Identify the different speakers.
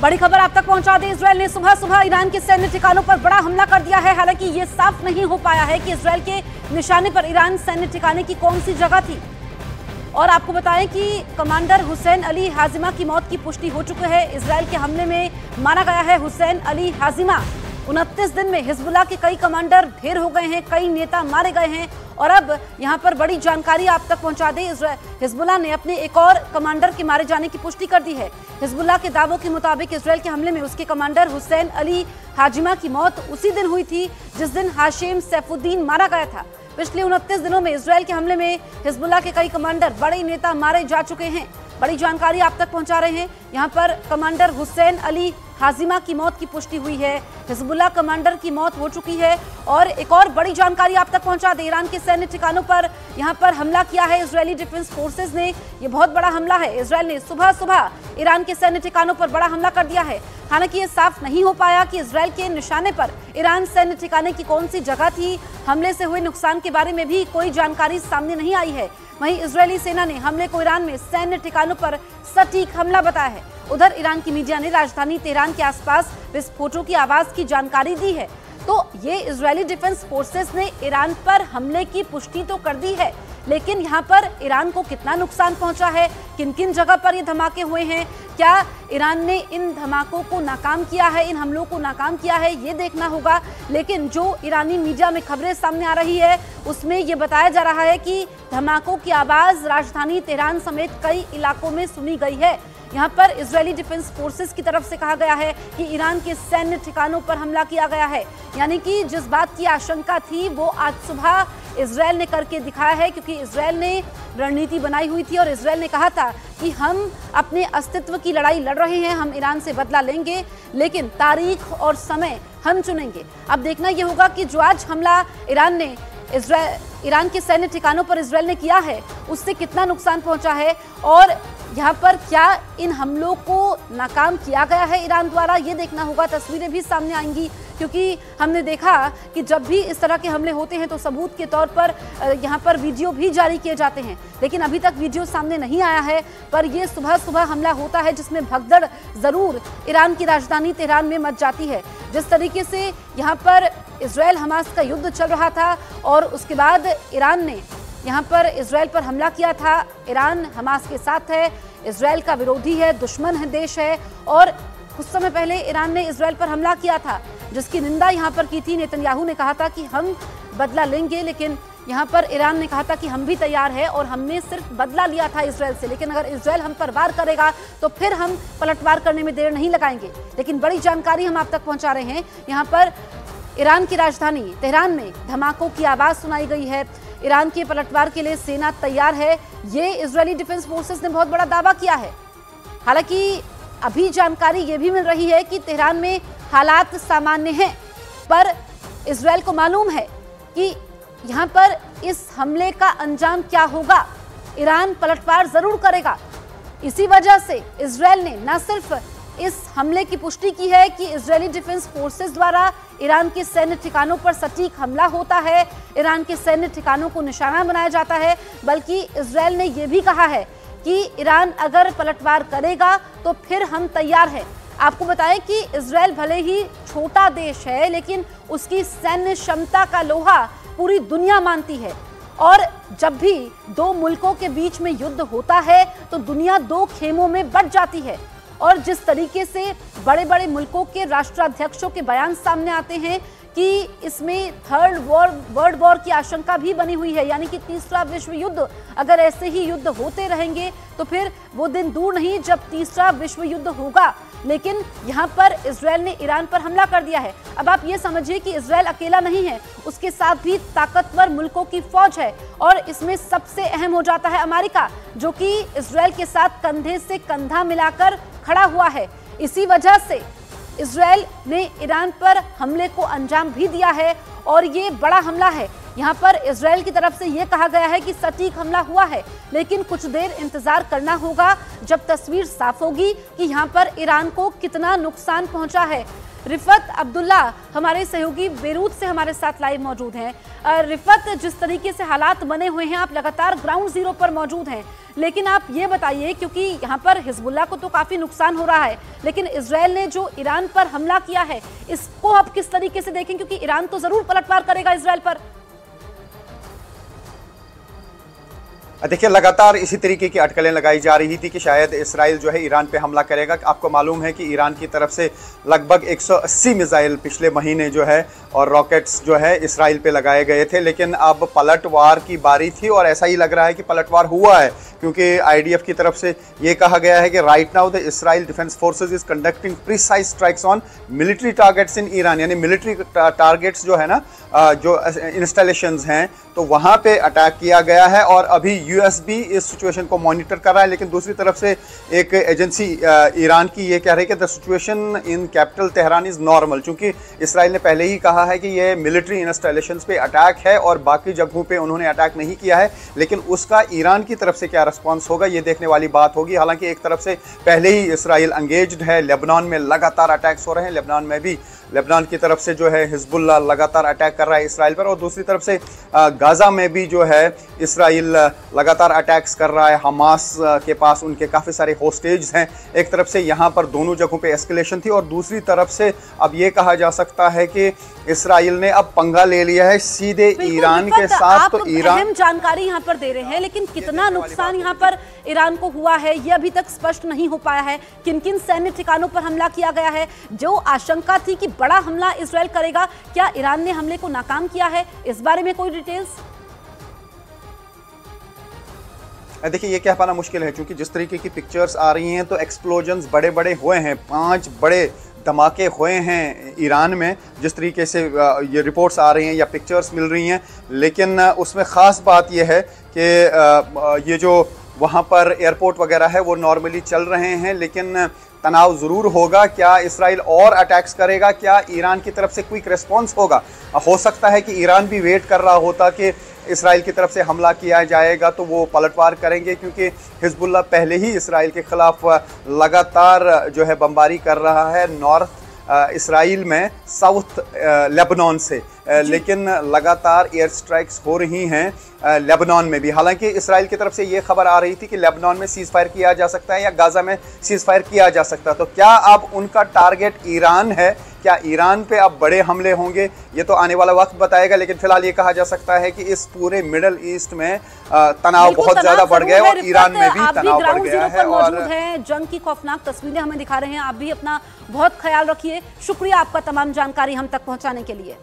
Speaker 1: बड़ी खबर आप तक पहुंचा दें। इजरायल ने सुबह सुबह ईरान के सैन्य ठिकानों पर बड़ा हमला कर दिया है। हालांकि ये साफ नहीं हो पाया है कि इजरायल के निशाने पर ईरान सैन्य ठिकाने की कौन सी जगह थी। और आपको बताएं कि कमांडर हुसैन अली हाजिमा की मौत की पुष्टि हो चुकी है। इजरायल के हमले में मारा गया है हुसैन अली हाजिमा। 29 दिन में हिजबुल्लाह के कई कमांडर ढेर हो गए हैं, कई नेता मारे गए हैं। और अब यहां पर बड़ी जानकारी आप तक पहुंचा दें। हिजबुल्लाह ने अपने एक और कमांडर के मारे जाने की पुष्टि कर दी है। हिजबुल्लाह के दावों के मुताबिक इजरायल के हमले में उसके कमांडर हुसैन अली हाजिमा की मौत उसी दिन हुई थी जिस दिन हाशिम सैफुद्दीन मारा गया था। पिछले 29 दिनों में इजरायल के हमले में हिजबुल्लाह के कई कमांडर, बड़े नेता मारे जा चुके हैं। बड़ी जानकारी आप तक पहुंचा रहे हैं। यहां पर कमांडर हुसैन अली हाजिमा की मौत की पुष्टि हुई है। हिजबुल्लाह कमांडर की मौत हो चुकी है। और एक और बड़ी जानकारी आप तक पहुंचा दे, ईरान के सैन्य ठिकानों पर यहां पर हमला किया है इजरायली डिफेंस फोर्सेस ने। ये बहुत बड़ा हमला है। इजरायल ने सुबह सुबह ईरान के सैन्य ठिकानों पर बड़ा हमला कर दिया है। हालांकि ये साफ नहीं हो पाया कि इजरायल के निशाने पर ईरान सैन्य ठिकाने की कौन सी जगह थी। हमले से हुए नुकसान के बारे में भी कोई जानकारी सामने नहीं आई है। वहीं इजरायली सेना ने हमले को ईरान में सैन्य ठिकानों पर सटीक हमला बताया है। उधर ईरान की मीडिया ने राजधानी तेहरान के आसपास विस्फोटों की आवाज की जानकारी दी है। तो ये इजरायली डिफेंस फोर्सेस ने ईरान पर हमले की पुष्टि तो कर दी है, लेकिन यहाँ पर ईरान को कितना नुकसान पहुंचा है, किन किन जगह पर ये धमाके हुए हैं, क्या ईरान ने इन धमाकों को नाकाम किया है, इन हमलों को नाकाम किया है, ये देखना होगा। लेकिन जो ईरानी मीडिया में खबरें सामने आ रही है उसमें ये बताया जा रहा है कि धमाकों की आवाज राजधानी तेहरान समेत कई इलाकों में सुनी गई है। यहाँ पर इजरायली डिफेंस फोर्सेस की तरफ से कहा गया है कि ईरान के सैन्य ठिकानों पर हमला किया गया है। यानी कि जिस बात की आशंका थी वो आज सुबह इजरायल ने करके दिखाया है, क्योंकि इजरायल ने रणनीति बनाई हुई थी और इजरायल ने कहा था कि हम अपने अस्तित्व की लड़ाई लड़ रहे हैं, हम ईरान से बदला लेंगे, लेकिन तारीख और समय हम चुनेंगे। अब देखना यह होगा कि जो आज हमला ईरान के सैन्य ठिकानों पर इजरायल ने किया है उससे कितना नुकसान पहुंचा है और यहाँ पर क्या इन हमलों को नाकाम किया गया है ईरान द्वारा, ये देखना होगा। तस्वीरें भी सामने आएंगी, क्योंकि हमने देखा कि जब भी इस तरह के हमले होते हैं तो सबूत के तौर पर यहाँ पर वीडियो भी जारी किए जाते हैं, लेकिन अभी तक वीडियो सामने नहीं आया है। पर ये सुबह सुबह हमला होता है जिसमें भगदड़ जरूर ईरान की राजधानी तेहरान में मच जाती है। जिस तरीके से यहाँ पर इजरायल हमास का युद्ध चल रहा था और उसके बाद ईरान ने यहाँ पर इजरायल पर हमला किया था। ईरान हमास के साथ है, इजरायल का विरोधी है, दुश्मन है, देश है। और कुछ समय पहले ईरान ने इजरायल पर हमला किया था जिसकी निंदा यहाँ पर की थी। नेतन्याहू ने कहा था कि हम बदला लेंगे, लेकिन यहाँ पर ईरान ने कहा था कि हम भी तैयार है और हमने सिर्फ बदला लिया था इजरायल से, लेकिन अगर इजरायल हम पर वार करेगा तो फिर हम पलटवार करने में देर नहीं लगाएंगे। लेकिन बड़ी जानकारी हम आप तक पहुँचा रहे हैं। यहाँ पर ईरान की राजधानी तेहरान में धमाकों की आवाज सुनाई गई है। ईरान के पलटवार के लिए सेना तैयार है, ये इजरायली डिफेंस फोर्सेस ने बहुत बड़ा दावा किया है। हालांकि अभी जानकारी ये भी मिल रही है कि तेहरान में हालात सामान्य हैं, पर इजरायल को मालूम है कि यहाँ पर इस हमले का अंजाम क्या होगा। ईरान पलटवार जरूर करेगा। इसी वजह से इजरायल ने न सिर्फ इस हमले की पुष्टि की है कि इजरायली डिफेंस फोर्सेस द्वारा ईरान के सैन्य ठिकानों पर सटीक हमला होता है, ईरान के सैन्य ठिकानों को निशाना बनाया जाता है, बल्कि इजरायल ने यह भी कहा है कि ईरान अगर पलटवार करेगा तो फिर हम तैयार हैं। आपको बताएं कि इजरायल भले ही छोटा देश है, लेकिन उसकी सैन्य क्षमता का लोहा पूरी दुनिया मानती है। और जब भी दो मुल्कों के बीच में युद्ध होता है तो दुनिया दो खेमों में बंट जाती है। और जिस तरीके से बड़े बड़े मुल्कों के राष्ट्राध्यक्षों के बयान सामने आते हैं कि इसमें थर्ड वर्ल्ड वॉर की आशंका भी बनी हुई है, यानी कि तीसरा विश्व युद्ध, अगर ऐसे ही युद्ध होते रहेंगे तो फिर वो दिन दूर नहीं जब तीसरा विश्व युद्ध होगा। लेकिन यहाँ पर इजरायल ने ईरान पर हमला कर दिया है। अब आप ये समझिए कि इजरायल अकेला नहीं है, उसके साथ भी ताकतवर मुल्कों की फौज है और इसमें सबसे अहम हो जाता है अमेरिका, जो कि इजरायल के साथ कंधे से कंधा मिलाकर खड़ा हुआ है। इसी वजह से इजरायल ने ईरान पर हमले को अंजाम भी दिया है और ये बड़ा हमला है। यहाँ पर इजराइल की तरफ से यह कहा गया है कि सटीक हमला हुआ है, लेकिन कुछ देर इंतजार करना होगा जब तस्वीर साफ होगी कि यहाँ पर ईरान को कितना नुकसान पहुंचा है। रिफत अब्दुल्ला हमारे सहयोगी बेरूत से हमारे साथ लाइव मौजूद हैं। रिफत, जिस तरीके से हालात बने हुए हैं, आप लगातार ग्राउंड जीरो पर मौजूद हैं, लेकिन आप ये बताइए, क्योंकि यहाँ पर हिजबुल्लाह को तो काफी नुकसान हो रहा है, लेकिन इजराइल ने जो ईरान पर हमला किया है इसको आप किस तरीके से देखें, क्योंकि ईरान तो जरूर पलटवार करेगा इजराइल पर।
Speaker 2: देखिए, लगातार इसी तरीके की अटकलें लगाई जा रही थी कि शायद इसराइल जो है ईरान पे हमला करेगा। आपको मालूम है कि ईरान की तरफ से लगभग 180 मिसाइल पिछले महीने जो है और रॉकेट्स जो है इसराइल पे लगाए गए थे, लेकिन अब पलटवार की बारी थी और ऐसा ही लग रहा है कि पलटवार हुआ है, क्योंकि आईडीएफ की तरफ से ये कहा गया है कि right now the Israel defence forces is conducting precise strikes on military targets in Iran, यानी मिलिट्री टारगेट्स जो है ना, जो इंस्टॉलेशंस हैं, तो वहाँ पे अटैक किया गया है और अभी यूएस भी इस सिचुएशन को मॉनिटर कर रहा है। लेकिन दूसरी तरफ से एक एजेंसी ईरान की ये कह रही है कि the situation in capital Tehran is normal, क्योंकि इसराइल ने पहले ही कहा है कि ये मिलिट्री इंस्टॉलेशंस पे अटैक है और बाकी जगहों पे उन्होंने अटैक नहीं किया है, लेकिन उसका ईरान की तरफ से क्या रिस्पॉन्स होगा ये देखने वाली बात होगी। हालांकि एक तरफ से पहले ही इसराइल एंगेज्ड है, लेबनान में लगातार अटैक्स हो रहे हैं, लेबनान में भी लेबनान की तरफ से जो है हिजबुल्लाह लगातार अटैक कर रहा है इसराइल पर, और दूसरी तरफ से गाज़ा में भी जो है इसराइल लगातार अटैक्स कर रहा है। हमास के पास उनके काफ़ी सारे होस्टेज हैं। एक तरफ से यहाँ पर दोनों जगहों पे एस्केलेशन थी और दूसरी तरफ से अब ये कहा जा सकता है कि इसराइल ने अब पंगा ले लिया है सीधे ईरान के साथ। तो ईरान
Speaker 1: जानकारी यहाँ पर दे रहे हैं, लेकिन कितना नुकसान यहाँ पर ईरान को हुआ है ये अभी तक स्पष्ट नहीं हो पाया है। किन किन सैन्य ठिकानों पर हमला किया गया है? जो आशंका थी कि बड़ा हमला इजराइल करेगा, क्या ईरान ने हमले को नाकाम किया है? इस बारे में कोई डिटेल्स?
Speaker 2: देखिए, ये कह पाना मुश्किल है, क्योंकि जिस तरीके की पिक्चर्स आ रही हैं तो एक्सप्लोजन्स बड़े बड़े हुए हैं, 5 बड़े धमाके हुए हैं ईरान में, जिस तरीके से ये रिपोर्ट्स आ रही हैं या पिक्चर्स मिल रही हैं। लेकिन उसमें ख़ास बात यह है कि ये जो वहाँ पर एयरपोर्ट वगैरह है वो नॉर्मली चल रहे हैं, लेकिन तनाव ज़रूर होगा। क्या इसराइल और अटैक्स करेगा? क्या ईरान की तरफ से क्विक रिस्पॉन्स होगा? हो सकता है कि ईरान भी वेट कर रहा होता कि इसराइल की तरफ से हमला किया जाएगा तो वो पलटवार करेंगे, क्योंकि हिजबुल्लाह पहले ही इसराइल के ख़िलाफ़ लगातार जो है बमबारी कर रहा है नॉर्थ इसराइल में साउथ लेबनान से, लेकिन लगातार एयर स्ट्राइक्स हो रही हैं लेबनान में भी। हालांकि इसराइल की तरफ से ये खबर आ रही थी कि लेबनान में सीज़ फायर किया जा सकता है या गाज़ा में सीज़ फायर किया जा सकता है। तो क्या अब उनका टारगेट ईरान है? क्या ईरान पे अब बड़े हमले होंगे? ये तो आने वाला वक्त बताएगा, लेकिन फिलहाल ये कहा जा सकता है कि इस पूरे मिडल ईस्ट में तनाव बहुत ज़्यादा बढ़ गया है और ईरान में भी तनाव बढ़ गया है। और
Speaker 1: जंग की खौफनाक तस्वीरें हमें दिखा रहे हैं। आप भी अपना बहुत ख्याल रखिए। शुक्रिया आपका तमाम जानकारी हम तक पहुंचाने के लिए।